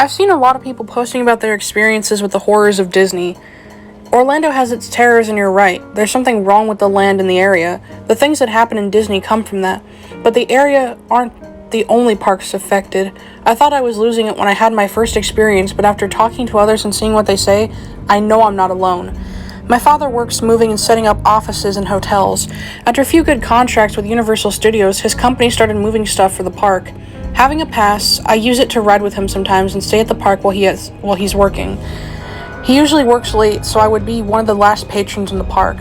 I've seen a lot of people posting about their experiences with the horrors of Disney. Orlando has its terrors, and you're right. There's something wrong with the land and the area. The things that happen in Disney come from that. But the area aren't the only parks affected. I thought I was losing it when I had my first experience, but after talking to others and seeing what they say, I know I'm not alone. My father works moving and setting up offices and hotels. After a few good contracts with Universal Studios, his company started moving stuff for the park. Having a pass, I use it to ride with him sometimes and stay at the park while he's working. He usually works late, so I would be one of the last patrons in the park.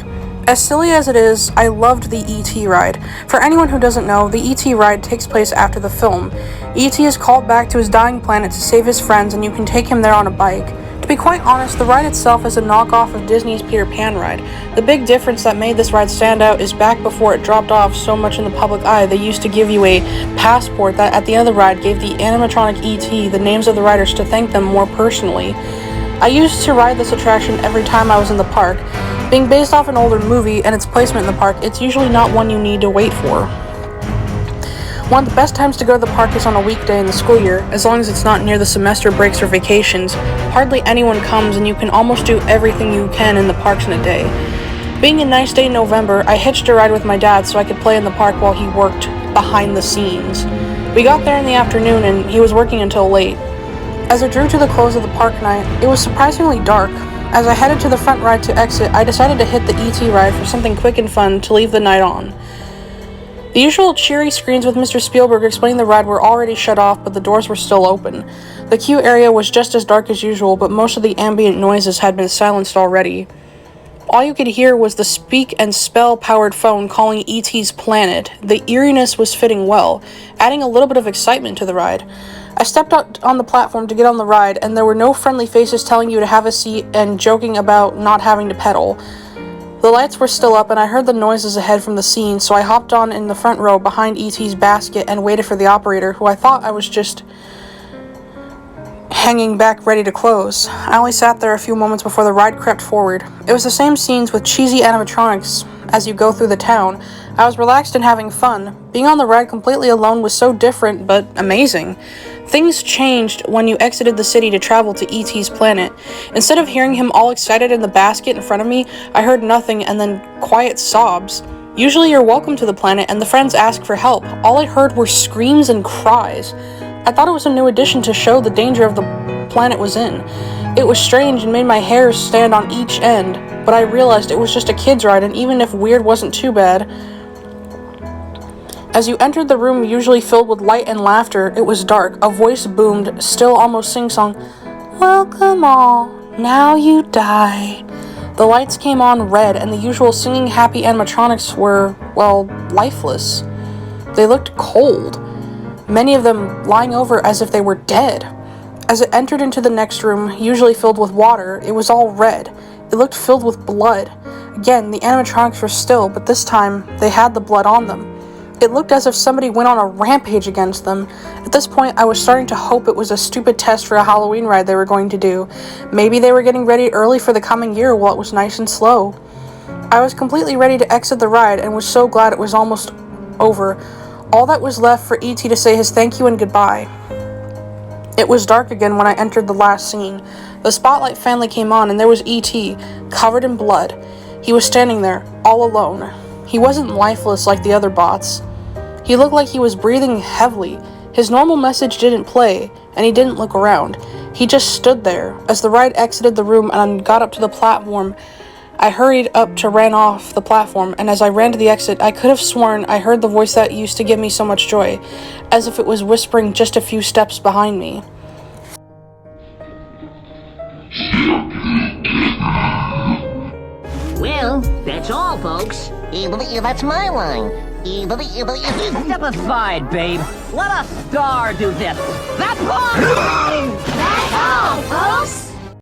As silly as it is, I loved the E.T. ride. For anyone who doesn't know, the E.T. ride takes place after the film. E.T. is called back to his dying planet to save his friends, and you can take him there on a bike. To be quite honest, the ride itself is a knockoff of Disney's Peter Pan ride. The big difference that made this ride stand out is back before it dropped off so much in the public eye, they used to give you a passport that at the end of the ride gave the animatronic E.T. the names of the riders to thank them more personally. I used to ride this attraction every time I was in the park. Being based off an older movie and its placement in the park, it's usually not one you need to wait for. One of the best times to go to the park is on a weekday in the school year, as long as it's not near the semester breaks or vacations. Hardly anyone comes and you can almost do everything you can in the parks in a day. Being a nice day in November, I hitched a ride with my dad so I could play in the park while he worked behind the scenes. We got there in the afternoon and he was working until late. As it drew to the close of the park night, it was surprisingly dark. As I headed to the front ride to exit, I decided to hit the E.T. ride for something quick and fun to leave the night on. The usual cheery screens with Mr. Spielberg explaining the ride were already shut off, but the doors were still open. The queue area was just as dark as usual, but most of the ambient noises had been silenced already. All you could hear was the speak and spell-powered phone calling E.T.'s planet. The eeriness was fitting well, adding a little bit of excitement to the ride. I stepped out on the platform to get on the ride, and there were no friendly faces telling you to have a seat and joking about not having to pedal. The lights were still up, and I heard the noises ahead from the scene, so I hopped on in the front row behind E.T.'s basket and waited for the operator, who I thought I was just hanging back ready to close. I only sat there a few moments before the ride crept forward. It was the same scenes with cheesy animatronics as you go through the town. I was relaxed and having fun. Being on the ride completely alone was so different, but amazing. Things changed when you exited the city to travel to E.T.'s planet. Instead of hearing him all excited in the basket in front of me, I heard nothing and then quiet sobs. Usually you're welcome to the planet and the friends ask for help. All I heard were screams and cries. I thought it was a new addition to show the danger of the planet was in. It was strange and made my hairs stand on each end, but I realized it was just a kid's ride, and even if weird wasn't too bad. As you entered the room usually filled with light and laughter, it was dark. A voice boomed, still almost sing-song, "Welcome all, now you die." The lights came on red, and the usual singing happy animatronics were, well, lifeless. They looked cold, many of them lying over as if they were dead. As it entered into the next room, usually filled with water, it was all red. It looked filled with blood. Again, the animatronics were still, but this time, they had the blood on them. It looked as if somebody went on a rampage against them. At this point, I was starting to hope it was a stupid test for a Halloween ride they were going to do. Maybe they were getting ready early for the coming year while it was nice and slow. I was completely ready to exit the ride and was so glad it was almost over. All that was left for E.T. to say his thank you and goodbye. It was dark again when I entered the last scene. The spotlight finally came on and there was E.T., covered in blood. He was standing there, all alone. He wasn't lifeless like the other bots. He looked like he was breathing heavily. His normal message didn't play, and he didn't look around. He just stood there. As the ride exited the room and got up to the platform, I hurried up to ran off the platform, and as I ran to the exit, I could have sworn I heard the voice that used to give me so much joy, as if it was whispering just a few steps behind me. Well, that's all, folks. That's my line. Step aside, babe. Let a star do this. That's all! That's all, folks!